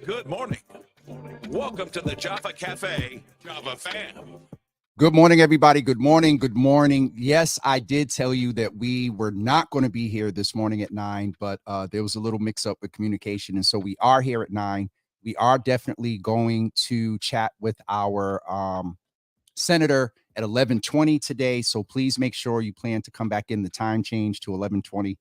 Good morning. Welcome to the Java Cafe, Java fam. Good morning, everybody. Good morning. Good morning. Yes, I did tell you that we were not going to be here this morning at 9, but there was a little mix up with communication. And so we are here at 9. We are definitely going to chat with our senator at 11:20 today. So please make sure you plan to come back in the time change to 11:20.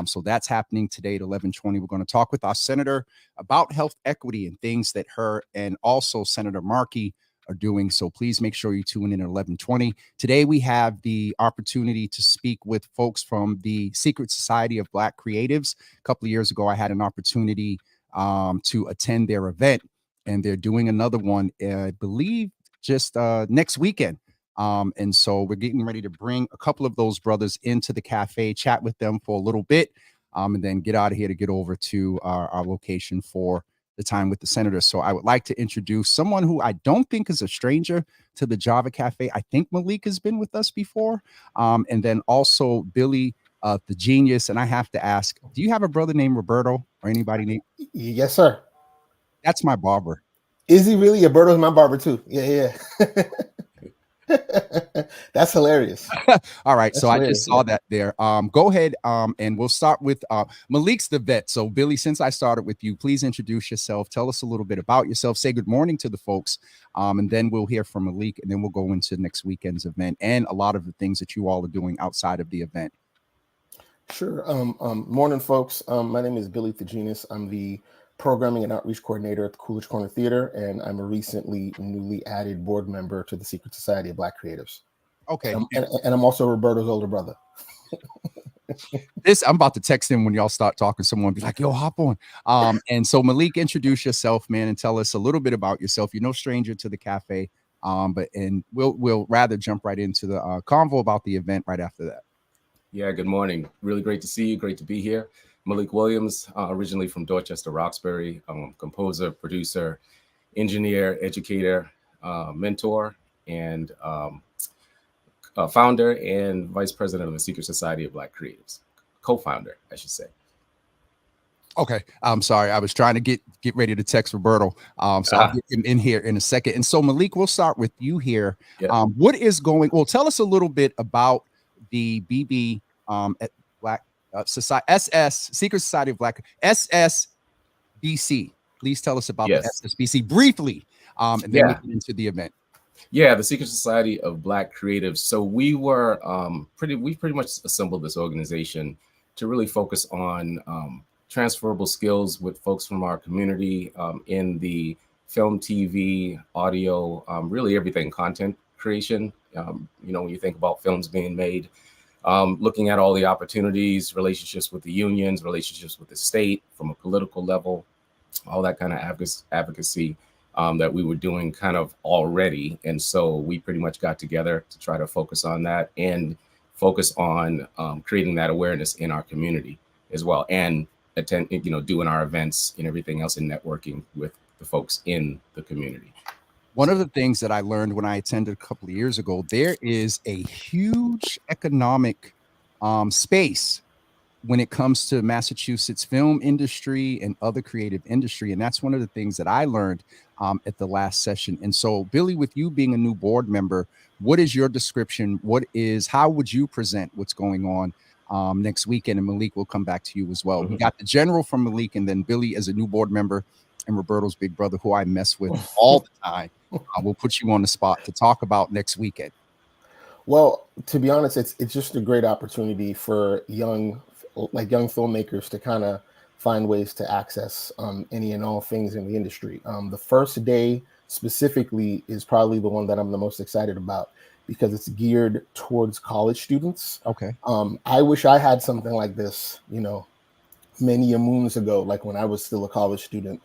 So that's happening today at 11:20. We're going to talk with our senator about health equity and things that her and also Senator Markey are doing. So please make sure you tune in at 11:20. Today, we have the opportunity to speak with folks from the Secret Society of Black Creatives. A couple of years ago, I had an opportunity to attend their event, and they're doing another one, I believe, just next weekend. And so we're getting ready to bring a couple of those brothers into the cafe, chat with them for a little bit, and then get out of here to get over to our location for the time with the senator. So I would like to introduce someone who I don't think is a stranger to the Java Cafe. I think Malik has been with us before. And then also Billy, the genius. And I have to ask, do you have a brother named Roberto or anybody named? Yes, sir. That's my barber. Is he really? Roberto's my barber too. Yeah. That's hilarious. All right. That's so hilarious. I just saw that there. Go ahead. And we'll start with Malik's the vet. So Billy, since I started with you, please introduce yourself. Tell us a little bit about yourself. Say good morning to the folks. And then we'll hear from Malik, and then we'll go into next weekend's event and a lot of the things that you all are doing outside of the event. Sure. Morning, folks. My name is Billy the Genius. I'm the Programming and Outreach Coordinator at the Coolidge Corner Theater, and I'm a recently newly added board member to the Secret Society of Black Creatives. Okay. And I'm also Roberto's older brother. I'm about to text him when y'all start talking. Someone be like, yo, hop on. And so Malik, introduce yourself, man, and tell us a little bit about yourself. You're no stranger to the cafe. But we'll rather jump right into the convo about the event right after that. Yeah, good morning. Really great to see you. Great to be here. Malik Williams, originally from Dorchester, Roxbury, composer, producer, engineer, educator, mentor, and founder and vice president of the Secret Society of Black Creatives. Co-founder, I should say. Okay, I'm sorry. I was trying to get ready to text Roberto. So I'll get him in here in a second. And so Malik, we'll start with you here. Yeah. What is going? Well, tell us a little bit about the BB at Black Society, Secret Society of Black SSBC. Please tell us about the SSBC briefly, and then we get into the event. Yeah, the Secret Society of Black Creatives. So we were we pretty much assembled this organization to really focus on transferable skills with folks from our community in the film, TV, audio, really everything, content creation. When you think about films being made, looking at all the opportunities, relationships with the unions, relationships with the state from a political level, all that kind of advocacy that we were doing kind of already. And so we pretty much got together to try to focus on that and focus on creating that awareness in our community as well, and doing our events and everything else and networking with the folks in the community. One of the things that I learned when I attended a couple of years ago, there is a huge economic space when it comes to Massachusetts film industry and other creative industry. And that's one of the things that I learned at the last session. And so, Billy, with you being a new board member, what is your description? How would you present what's going on next weekend? And Malik will come back to you as well. Mm-hmm. We got the general from Malik, and then Billy as a new board member, and Roberto's big brother, who I mess with all the time. We'll put you on the spot to talk about next weekend. Well, to be honest, it's just a great opportunity for young filmmakers to kind of find ways to access any and all things in the industry. The first day specifically is probably the one that I'm the most excited about because it's geared towards college students. Okay. I wish I had something like this, many moons ago, like when I was still a college student.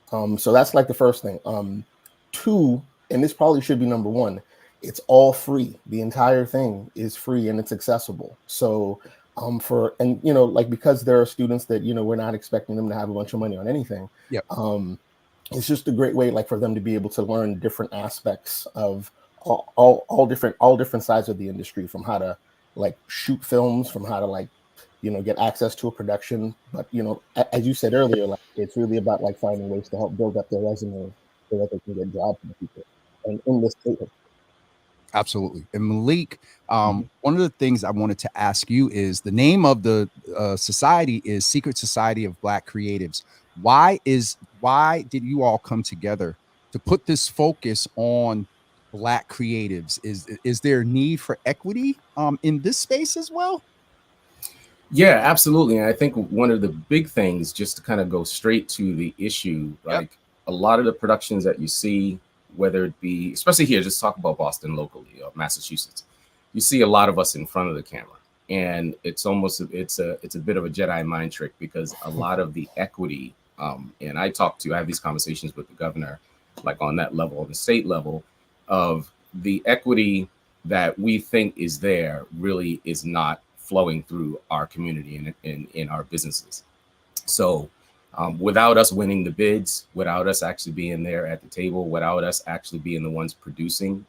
So that's like the first thing. Two, and this probably should be number one, it's all free. The entire thing is free and it's accessible. So because there are students that, we're not expecting them to have a bunch of money on anything. Yep. It's just a great way, for them to be able to learn different aspects of all different sides of the industry, from how to shoot films, from how to get access to a production. But as you said earlier, like it's really about like finding ways to help build up their resume so that they can get jobs in the future. And in this state, Absolutely. And Malik, one of the things I wanted to ask you is the name of the society is Secret Society of Black Creatives. Why did you all come together to put this focus on Black creatives? Is there a need for equity in this space as well? Yeah, absolutely. And I think one of the big things, just to kind of go straight to the issue, like a lot of the productions that you see, whether it be, especially here, just talk about Boston locally or Massachusetts, you see a lot of us in front of the camera. And it's almost, it's a bit of a Jedi mind trick, because a lot of the equity, and I have these conversations with the governor, like on that level, on the state level, of the equity that we think is there really is not flowing through our community and in our businesses. So without us winning the bids, without us actually being there at the table, without us actually being the ones producing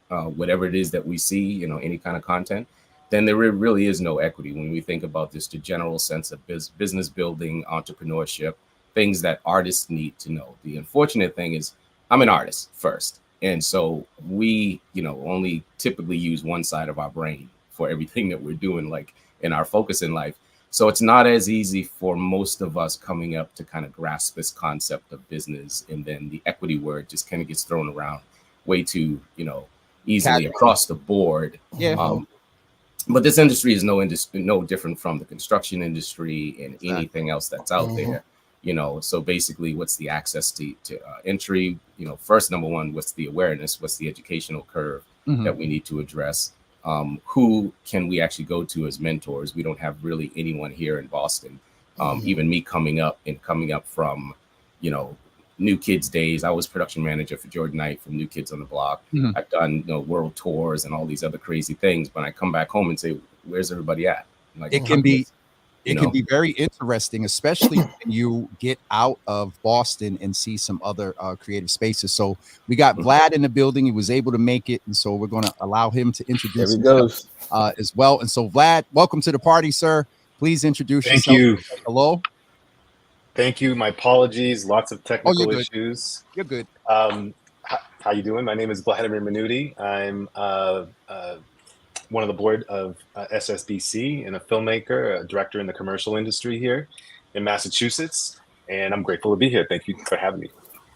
whatever it is that we see, any kind of content, then there really is no equity when we think about this, the general sense of business building, entrepreneurship, things that artists need to know. The unfortunate thing is I'm an artist first. And so we, only typically use one side of our brain for everything that we're doing, like in our focus in life. So it's not as easy for most of us coming up to kind of grasp this concept of business. And then the equity word just kind of gets thrown around way too, easily across the board. Yeah. But this industry is no different from the construction industry and anything else that's out there. So basically, what's the access to entry? First, number one, what's the awareness? What's the educational curve that we need to address? Who can we actually go to as mentors? We don't have really anyone here in Boston. Even me coming up from, New Kids days. I was production manager for Jordan Knight from New Kids on the Block. I've done world tours and all these other crazy things. But I come back home and say, where's everybody at? Like, it can be very interesting, especially when you get out of Boston and see some other creative spaces. So we got Vlad in the building. He was able to make it. And so we're going to allow him to introduce himself as well. And so Vlad, welcome to the party, sir. Please introduce yourself. Thank you. Hello. Thank you. My apologies. Lots of technical issues. You're good. How you doing? My name is Vladimir Minuti. I'm one of the board of SSBC and a filmmaker, a director in the commercial industry here in Massachusetts. And I'm grateful to be here. Thank you for having me.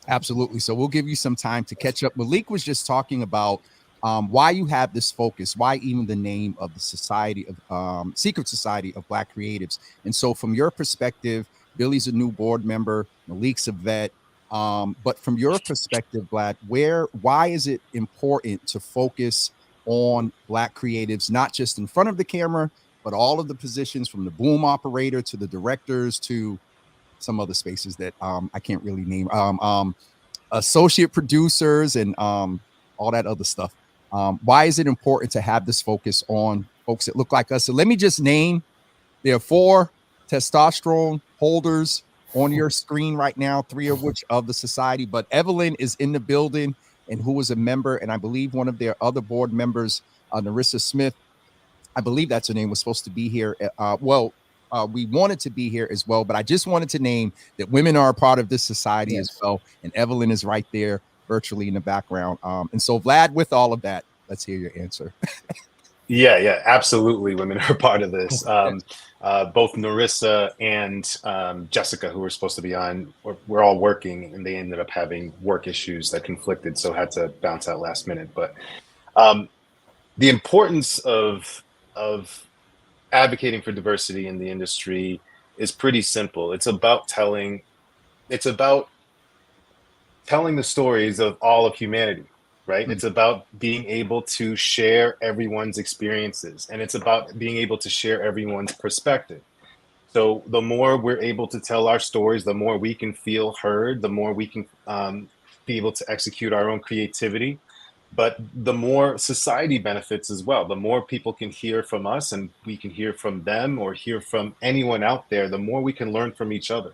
Absolutely. So we'll give you some time to catch up. Malik was just talking about why you have this focus, why even the name of the Society of Secret Society of Black Creatives. And so from your perspective, Billy's a new board member, Malik's a vet. But from your perspective, Vlad, why is it important to focus on Black creatives, not just in front of the camera, but all of the positions from the boom operator to the directors to some other spaces that I can't really name, associate producers and all that other stuff. Why is it important to have this focus on folks that look like us? So let me just name, there are 4 testosterone holders on your screen right now, 3 of which of the society, but Evelyn is in the building and who was a member, and I believe one of their other board members, Narissa Smith, I believe that's her name, was supposed to be here. We wanted to be here as well, but I just wanted to name that women are a part of this society as well, and Evelyn is right there virtually in the background. And so Vlad, with all of that, let's hear your answer. Yeah, absolutely. Women are part of this. Both Narissa and Jessica, who were supposed to be on, were all working, and they ended up having work issues that conflicted, so had to bounce out last minute. But the importance of advocating for diversity in the industry is pretty simple. It's about telling the stories of all of humanity. Right? It's about being able to share everyone's experiences, and it's about being able to share everyone's perspective. So the more we're able to tell our stories, the more we can feel heard, the more we can be able to execute our own creativity, but the more society benefits as well. The more people can hear from us and we can hear from them or hear from anyone out there, the more we can learn from each other.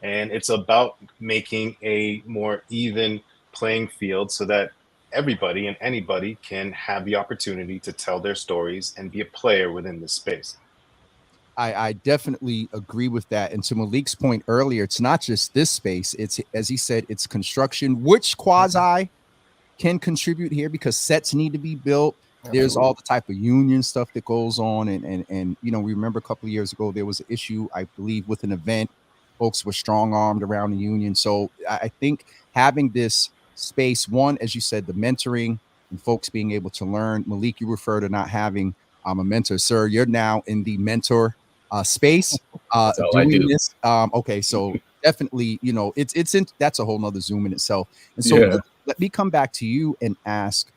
And it's about making a more even playing field so that everybody and anybody can have the opportunity to tell their stories and be a player within this space. I definitely agree with that. And to Malik's point earlier, it's not just this space. It's, as he said, it's construction, which quasi can contribute here because sets need to be built. There's all the type of union stuff that goes on. And you know, we remember a couple of years ago, there was an issue, I believe, with an event. Folks were strong armed around the union. So I think having this space, one, as you said, the mentoring and folks being able to learn. Malik, you refer to not having a mentor. Sir, you're now in the mentor space doing this. Okay, so definitely, you know, it's in, that's a whole nother Zoom in itself. And so let me come back to you and ask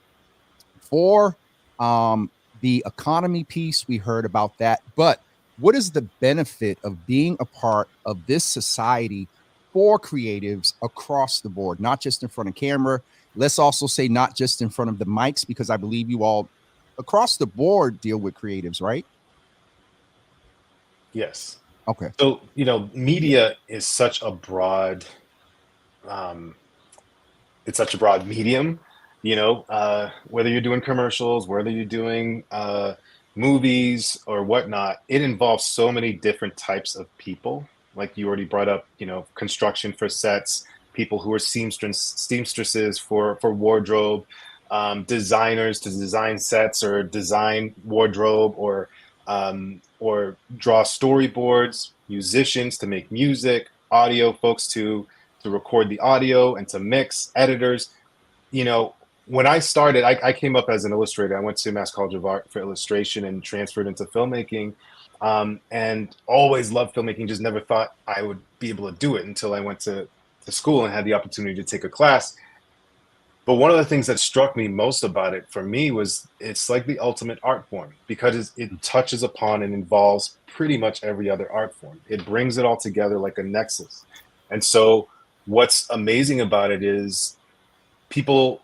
for the economy piece. We heard about that, but what is the benefit of being a part of this society for creatives across the board, not just in front of camera? Let's also say not just in front of the mics, because I believe you all across the board deal with creatives, right? Yes. Okay. So, you know, media is such a broad, it's such a broad medium, you know, whether you're doing commercials, whether you're doing movies or whatnot, it involves so many different types of people. Like you already brought up, you know, construction for sets, people who are seamstresses for wardrobe, designers to design sets or design wardrobe, or draw storyboards, musicians to make music, audio folks to record the audio and to mix, editors. You know, when I started, I came up as an illustrator. I went to Mass College of Art for illustration and transferred into filmmaking, and always loved filmmaking, just never thought I would be able to do it until I went to school and had the opportunity to take a class. But one of the things that struck me most about it, for me, was it's like the ultimate art form, because it touches upon and involves pretty much every other art form. It brings it all together like a nexus. And so what's amazing about it is people,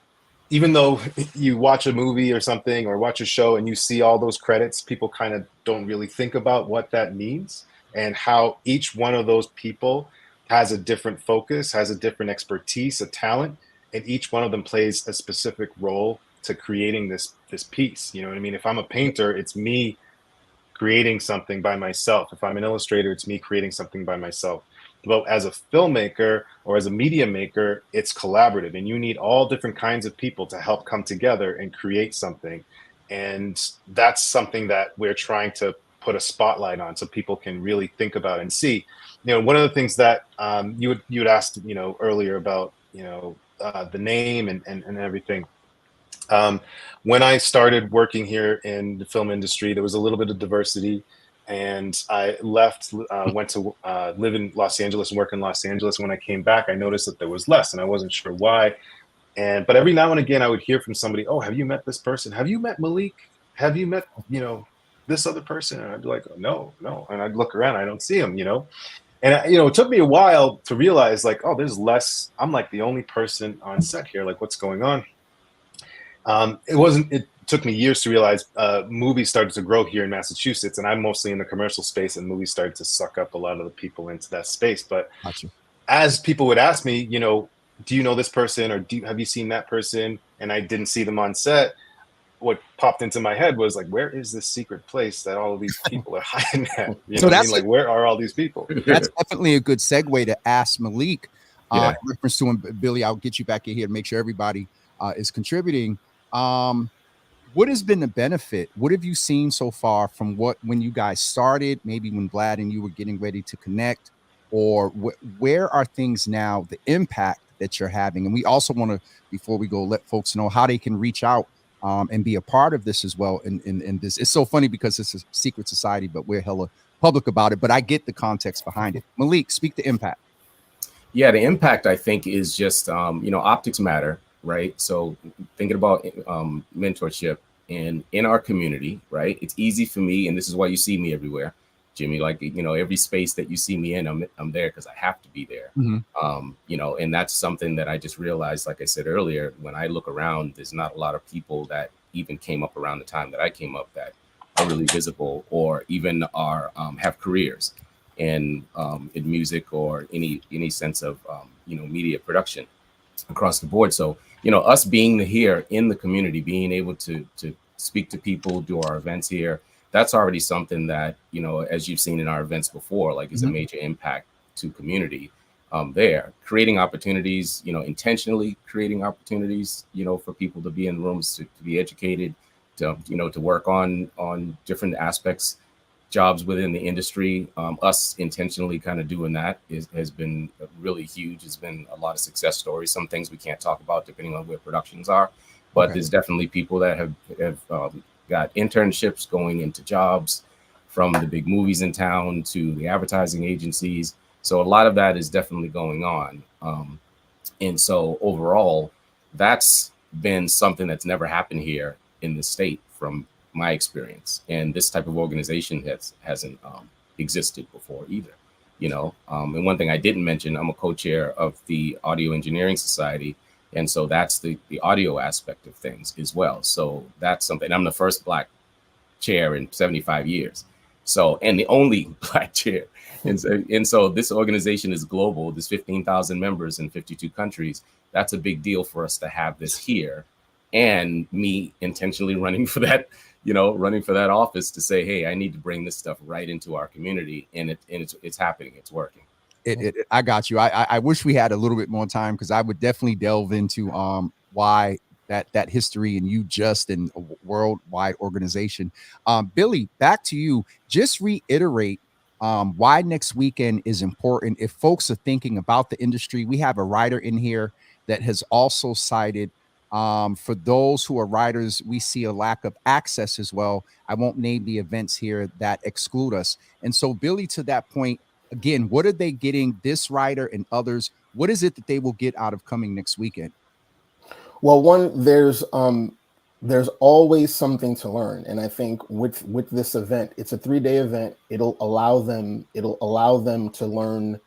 even though you watch a movie or something or watch a show and you see all those credits, people kind of don't really think about what that means and how each one of those people has a different focus, has a different expertise, a talent, and each one of them plays a specific role to creating this piece. You know what I mean? If I'm a painter, it's me creating something by myself. If I'm an illustrator, it's me creating something by myself. But as a filmmaker or as a media maker, it's collaborative, and you need all different kinds of people to help come together and create something. And that's something that we're trying to put a spotlight on so people can really think about and see. You know, one of the things that you had asked, you know, earlier about, you know, the name and everything. When I started working here in the film industry, there was a little bit of diversity, and I left, went to live in Los Angeles and work in Los Angeles. When I came back, I noticed that there was less, and I wasn't sure why. But every now and again, I would hear from somebody, "Oh, have you met this person? Have you met Malik? Have you met, you know, this other person?" And I'd be like, "Oh, no." And I'd look around, I don't see him, you know. And, you know, it took me a while to realize, like, oh, there's less. I'm like the only person on set here. Like, what's going on? It took me years to realize movies started to grow here in Massachusetts, and I'm mostly in the commercial space, and movies started to suck up a lot of the people into that space. But as people would ask me, you know, do you know this person, or have you seen that person? And I didn't see them on set. What popped into my head was like, where is this secret place that all of these people are hiding at? You know what I mean? Like, where are all these people? That's definitely a good segue to ask Malik. In reference to him, Billy, I'll get you back in here to make sure everybody is contributing. What has been the benefit? What have you seen so far from when you guys started, maybe when Vlad and you were getting ready to connect, or where are things now, the impact that you're having? And we also want to, before we go, let folks know how they can reach out and be a part of this as well. In this, it's so funny because it's a secret society, but we're hella public about it. But I get the context behind it. Malik, speak to impact. Yeah, the impact, I think, is just you know, optics matter, right? So thinking about mentorship and in our community, right? It's easy for me, and this is why you see me everywhere, Jimmy. Like, you know, every space that you see me in, I'm there because I have to be there. You know, and that's something that I just realized, like I said earlier, when I look around, there's not a lot of people that even came up around the time that I came up that are really visible, or even are have careers in music or any sense of you know, media production across the board. So, you know, us being here in the community, being able to speak to people, do our events here, that's already something that, you know, as you've seen in our events before, like is a Mhm. major impact to community. There, creating opportunities, you know, intentionally creating opportunities, you know, for people to be in rooms, to be educated, to, you know, to work on different aspects, jobs within the industry. Us intentionally kind of doing that has been really huge. It's been a lot of success stories. Some things we can't talk about depending on where productions are, but Okay. there's definitely people that have got internships going into jobs, from the big movies in town to the advertising agencies. So a lot of that is definitely going on. And so overall, that's been something that's never happened here in the state from my experience. And this type of organization hasn't existed before either. You know, and one thing I didn't mention, I'm a co-chair of the Audio Engineering Society. And so that's the audio aspect of things as well. So that's something. I'm the first Black chair in 75 years. So, and the only Black chair. And so this organization is global. There's 15,000 members in 52 countries. That's a big deal for us to have this here. And me intentionally running for that, you know, running for that office to say, hey, I need to bring this stuff right into our community. And it's happening. It's working. I got you. I wish we had a little bit more time, because I would definitely delve into why that history and you just in a worldwide organization. Billy, back to you. Just reiterate why next weekend is important. If folks are thinking about the industry, we have a writer in here that has also cited for those who are writers, we see a lack of access as well. I won't name the events here that exclude us. And so, Billy, to that point, again, what are they getting, this writer and others? What is it that they will get out of coming next weekend? Well, one, there's always something to learn, and I think with this event, it's a 3-day event. It'll allow them to learn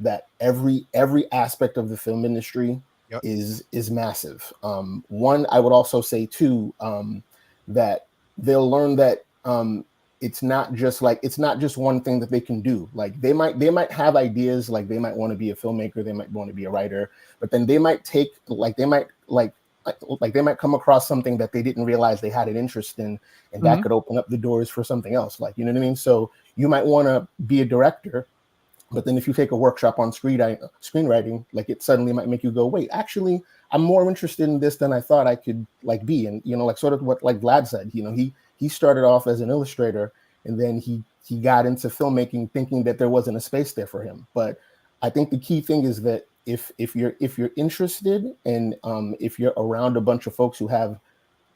that every aspect of the film industry Yep. is massive. One, I would also say too, that they'll learn that it's not just one thing that they can do. Like they might have ideas, like they might want to be a filmmaker, they might want to be a writer, but then they might come across something that they didn't realize they had an interest in, and that could open up the doors for something else. Like, you know what I mean? So you might want to be a director, but then if you take a workshop on screenwriting, like it suddenly might make you go, wait, actually, I'm more interested in this than I thought I could like be. And, you know, like sort of what like Vlad said, you know, he started off as an illustrator, and then he got into filmmaking thinking that there wasn't a space there for him. But I think the key thing is that if you're interested, and if you're around a bunch of folks who have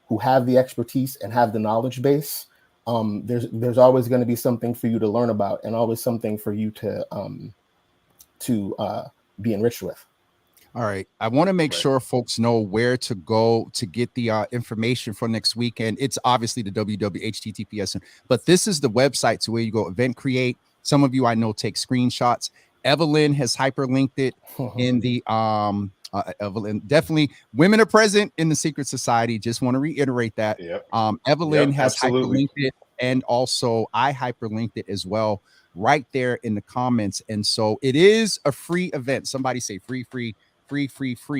the expertise and have the knowledge base, there's always going to be something for you to learn about, and always something for you to be enriched with. All right. I want to make sure folks know where to go to get the information for next weekend. It's obviously the www.https, but this is the website to where you go event create. Some of you I know take screenshots. Evelyn has hyperlinked it in the Evelyn, definitely women are present in the secret society. Just want to reiterate that. Yep. Evelyn has absolutely. hyperlinked it, and also I hyperlinked it as well right there in the comments. And so it is a free event. Somebody say free.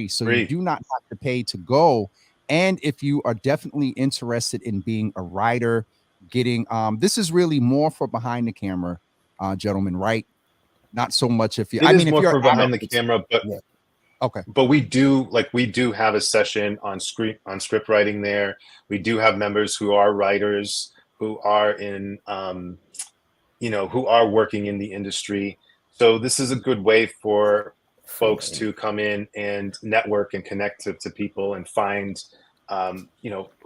So you do not have to pay to go. And if you are definitely interested in being a writer, getting this is really more for behind the camera, gentlemen, right? Not so much if you It is more if you're for behind the camera, but yeah. Okay. But we do have a session on script writing there. We do have members who are writers, who are in who are working in the industry. So this is a good way for folks to come in and network and connect to people, and find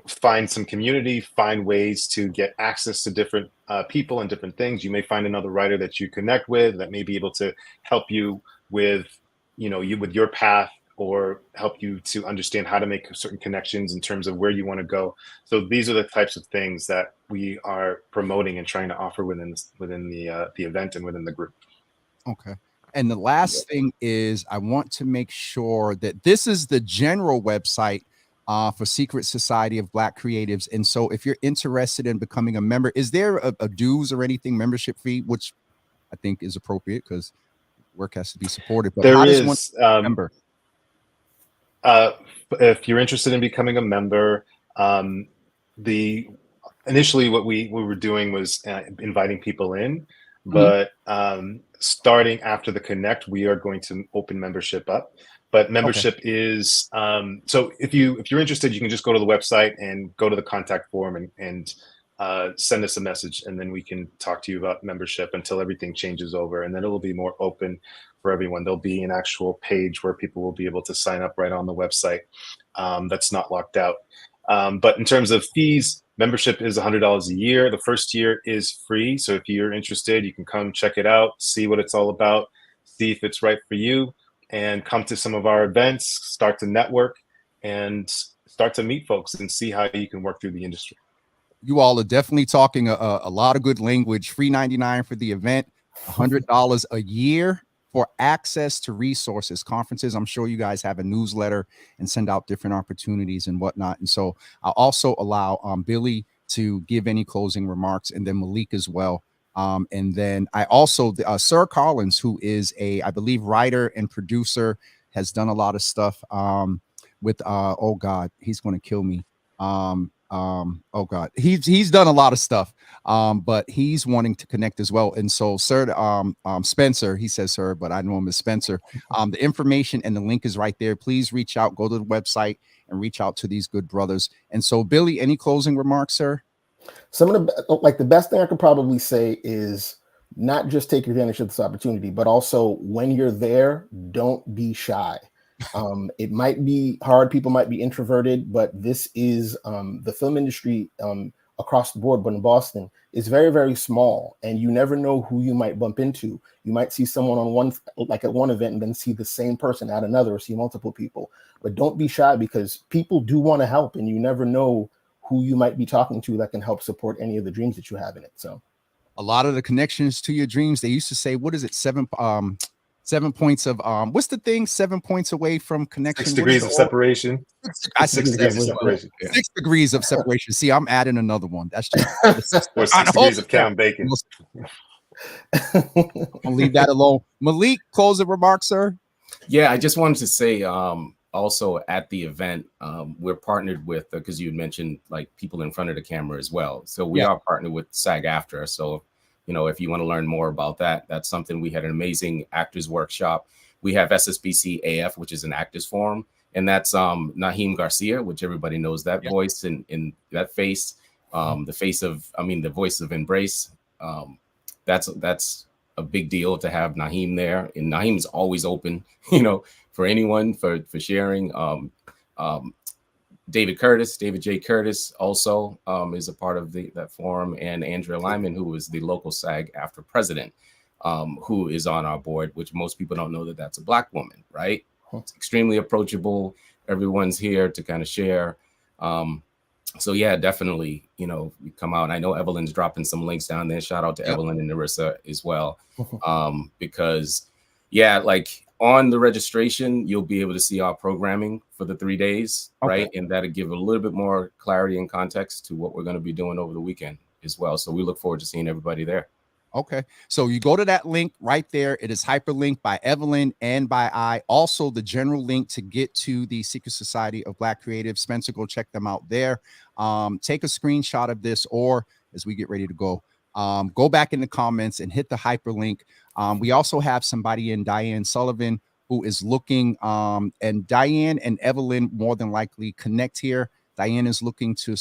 find some community, find ways to get access to different people and different things. You may find another writer that you connect with that may be able to help you with with your path, or help you to understand how to make certain connections in terms of where you want to go. So these are the types of things that we are promoting and trying to offer within the event and within the group. Okay. And the last thing is, I want to make sure that this is the general website for Secret Society of Black Creatives. And so if you're interested in becoming a member, is there a dues or anything, membership fee, which I think is appropriate because work has to be supported. But There how does is one become a member? If you're interested in becoming a member, the initially what we were doing was inviting people in, but starting after the Connect, we are going to open membership up. But membership is so if you're interested, you can just go to the website and go to the contact form and send us a message, and then we can talk to you about membership until everything changes over, and then it will be more open for everyone. There'll be an actual page where people will be able to sign up right on the website. That's not locked out. But in terms of fees, membership is $100 a year. The first year is free. So if you're interested, you can come check it out, see what it's all about, see if it's right for you, and come to some of our events, start to network, and start to meet folks and see how you can work through the industry. You all are definitely talking a lot of good language. Free 99 for the event, $100 a year for access to resources, conferences. I'm sure you guys have a newsletter and send out different opportunities and whatnot. And so I'll also allow Billy to give any closing remarks, and then Malik as well. And then I also, Sir Collins, who is I believe, writer and producer, has done a lot of stuff with, oh God, he's going to kill me. Oh God, he's done a lot of stuff, but he's wanting to connect as well. And so Sir Spencer, he says sir, but I know him as Spencer. The information and the link is right there. Please reach out, go to the website and reach out to these good brothers. And so Billy, any closing remarks, sir? Some of the best thing I could probably say is not just take advantage of this opportunity, but also when you're there, don't be shy. It might be hard. People might be introverted, but this is the film industry across the board, but in Boston is very, very small, and you never know who you might bump into. You might see someone on at one event and then see the same person at another, or see multiple people. But don't be shy, because people do want to help, and you never know who you might be talking to that can help support any of the dreams that you have in it. So a lot of the connections to your dreams, they used to say, what is it? 7 points of what's the thing? 7 points away from connection. 6 degrees of separation. I 6 degrees of separation. Yeah. 6 degrees of separation. See, I'm adding another one. That's just or 6 degrees of Kevin Bacon. I'll leave that alone. Malik, closing remarks, sir. Yeah, I just wanted to say also at the event, we're partnered with, because you had mentioned like people in front of the camera as well. So we are partnered with SAG-AFTRA. So, you know, if you want to learn more about that, that's something. We had an amazing actors workshop. We have SSBC AF, which is an actors forum. And that's Naheem Garcia, which everybody knows that voice and that face, the voice of Embrace. That's a big deal to have Naheem there. And Naheem is always open, you know, for anyone for sharing. David J. Curtis also is a part of that forum, and Andrea Lyman, who is the local SAG-AFTRA president, who is on our board, which most people don't know that's a Black woman, right? It's extremely approachable. Everyone's here to kind of share. So yeah, definitely, you know, we come out. I know Evelyn's dropping some links down there. Shout out to Evelyn and Narissa as well. Because like on the registration, you'll be able to see our programming for the 3 days, right? And that'll give a little bit more clarity and context to what we're going to be doing over the weekend as well. So we look forward to seeing everybody there. Okay. So you go to that link right there. It is hyperlinked by Evelyn and by I. Also, the general link to get to the Secret Society of Black Creatives. Spencer, go check them out there. Take a screenshot of this, or as we get ready to go, go back in the comments and hit the hyperlink. We also have somebody in Diane Sullivan who is looking, and Diane and Evelyn more than likely connect here. Diane is looking to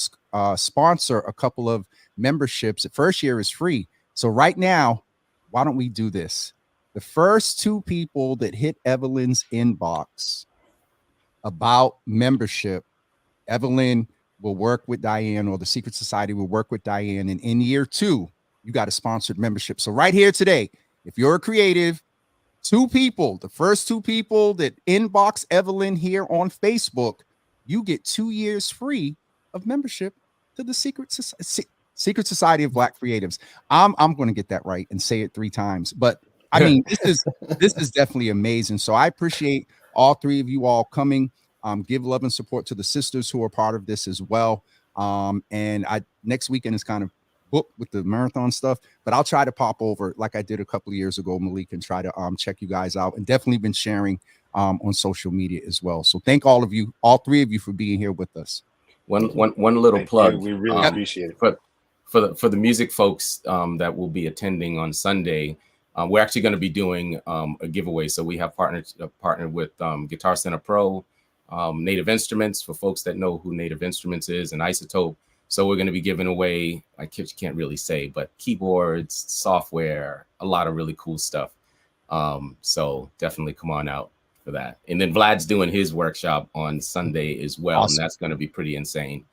sponsor a couple of memberships. The first year is free. So right now, why don't we do this? The first 2 people that hit Evelyn's inbox about membership, Evelyn will work with Diane, or the Secret Society will work with Diane. And in year 2, you got a sponsored membership. So right here today, if you're a creative, 2 people, the first 2 people that inbox Evelyn here on Facebook, you get 2 years free of membership to the Secret Society of Black Creatives. I'm going to get that right and say it 3 times. But I mean, this is definitely amazing. So I appreciate all 3 of you all coming. Give love and support to the sisters who are part of this as well. And next weekend is kind of booked with the marathon stuff, but I'll try to pop over like I did a couple of years ago, Malik, and try to check you guys out, and definitely been sharing on social media as well. So thank all 3 of you for being here with us. One little plug. We really appreciate it. for the music folks that will be attending on Sunday, we're actually going to be doing a giveaway. So we have partnered with Guitar Center Pro, Native Instruments, for folks that know who Native Instruments is, and Isotope. So we're going to be giving away, I can't really say, but keyboards, software, a lot of really cool stuff. So definitely come on out for that. And then Vlad's doing his workshop on Sunday as well. Awesome. And that's going to be pretty insane.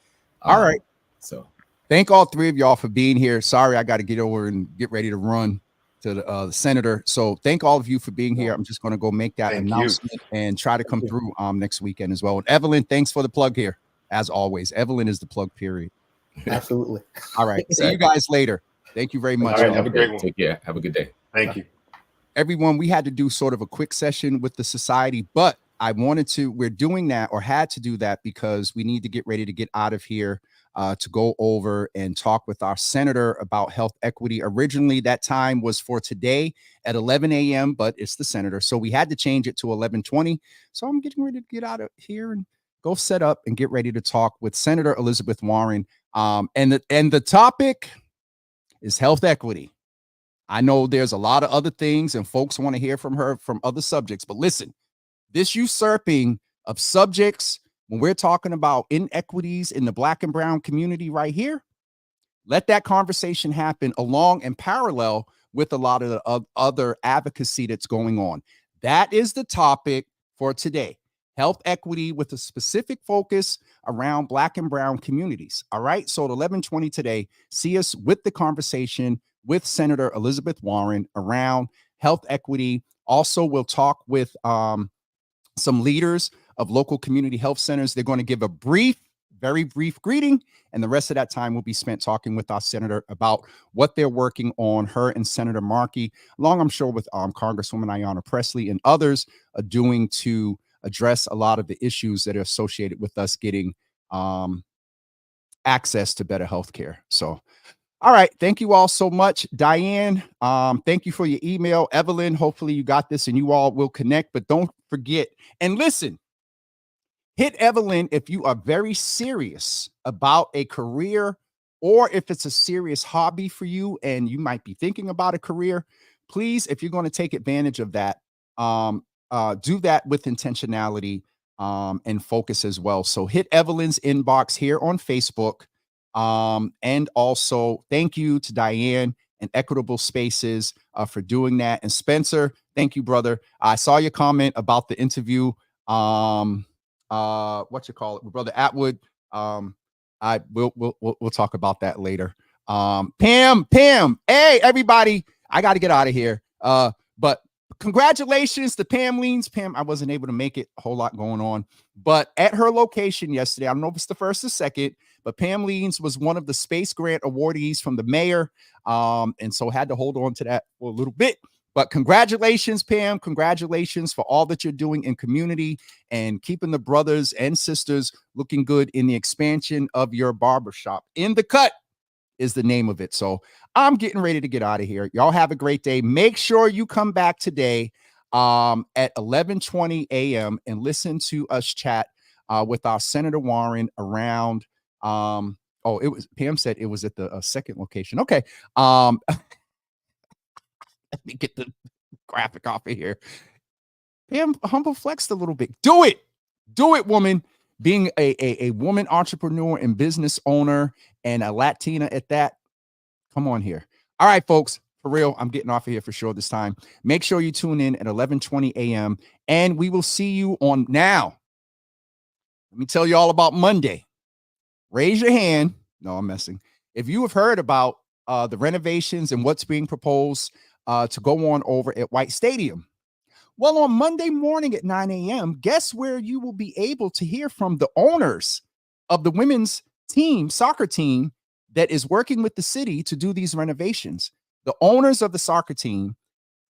All right. So thank all three of y'all for being here. Sorry, I got to get over and get ready to run to the senator. So thank all of you for being here. I'm just going to go make that announcement and try to come through next weekend as well. And Evelyn, thanks for the plug here. As always, Evelyn is the plug, period. Absolutely. All right. See you guys later. Thank you very much. All right, have a great one. Take care. Have a good day. Thank you. Everyone, we had to do sort of a quick session with the society, but we're doing that, or had to do that, because we need to get ready to get out of here to go over and talk with our senator about health equity. Originally, that time was for today at 11 a.m., but it's the senator. So we had to change it to 11:20. So I'm getting ready to get out of here and go set up and get ready to talk with Senator Elizabeth Warren. And the topic is health equity. I know there's a lot of other things and folks want to hear from her from other subjects, but listen, this usurping of subjects, when we're talking about inequities in the Black and brown community right here, let that conversation happen along and parallel with a lot of the other advocacy that's going on. That is the topic for today. Health equity with a specific focus around Black and brown communities. All right. So at 11:20 today, see us with the conversation with Senator Elizabeth Warren around health equity. Also, we'll talk with some leaders of local community health centers. They're going to give a very brief greeting, and the rest of that time will be spent talking with our senator about what they're working on, her and Senator Markey, along, I'm sure, with Congresswoman Ayanna Pressley and others are doing to address a lot of the issues that are associated with us getting access to better health care. So, all right. Thank you all so much. Diane, thank you for your email. Evelyn, hopefully you got this and you all will connect, but don't forget. And listen, hit Evelyn if you are very serious about a career, or if it's a serious hobby for you and you might be thinking about a career. Please, if you're going to take advantage of that, do that with intentionality and focus as well. So hit Evelyn's inbox here on Facebook. And also thank you to Diane and Equitable Spaces for doing that. And Spencer, thank you, brother. I saw your comment about the interview. What you call it, Brother Atwood. We'll talk about that later. Pam, hey, everybody, I got to get out of here. But congratulations to Pam Leans. Pam, I wasn't able to make it, a whole lot going on, but at her location yesterday, I don't know if it's the first or second, but Pam Leans was one of the space grant awardees from the mayor. And so had to hold on to that for a little bit, but congratulations, Pam. Congratulations for all that you're doing in community and keeping the brothers and sisters looking good in the expansion of your barbershop. In the Cut is the name of it. So I'm getting ready to get out of here. Y'all have a great day. Make sure you come back today at 11:20 a.m. and listen to us chat with our Senator Warren around. It was, Pam said it was at the second location. Okay. Let me get the graphic off of here. Pam humble flexed a little bit. Do it, woman. Being a woman entrepreneur and business owner and a Latina at that. Come on here. All right, folks, for real, I'm getting off of here for sure this time. Make sure you tune in at 11:20 a.m. and we will see you on now. Let me tell you all about Monday. Raise your hand. No, I'm messing. If you have heard about the renovations and what's being proposed to go on over at White Stadium. Well, on Monday morning at 9 a.m., guess where you will be able to hear from the owners of the women's team, soccer team, that is working with the city to do these renovations. The owners of the soccer team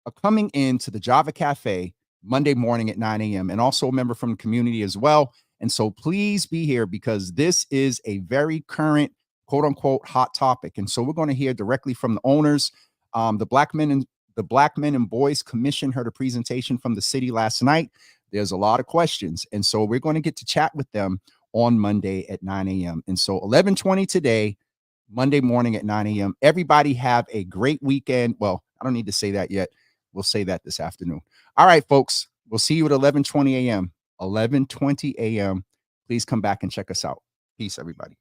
are coming into the Java Cafe Monday morning at 9 a.m. and also a member from the community as well. And so please be here because this is a very current, quote unquote, hot topic. And so we're going to hear directly from the owners. The Black Men and Boys Commission heard a presentation from the city last night. There's a lot of questions. And so we're going to get to chat with them on Monday at 9 a.m. And so 11:20 today, Monday morning at 9 a.m. Everybody have a great weekend. Well, I don't need to say that yet. We'll say that this afternoon. All right, folks. We'll see you at 11:20 a.m. 11:20 a.m. Please come back and check us out. Peace, everybody.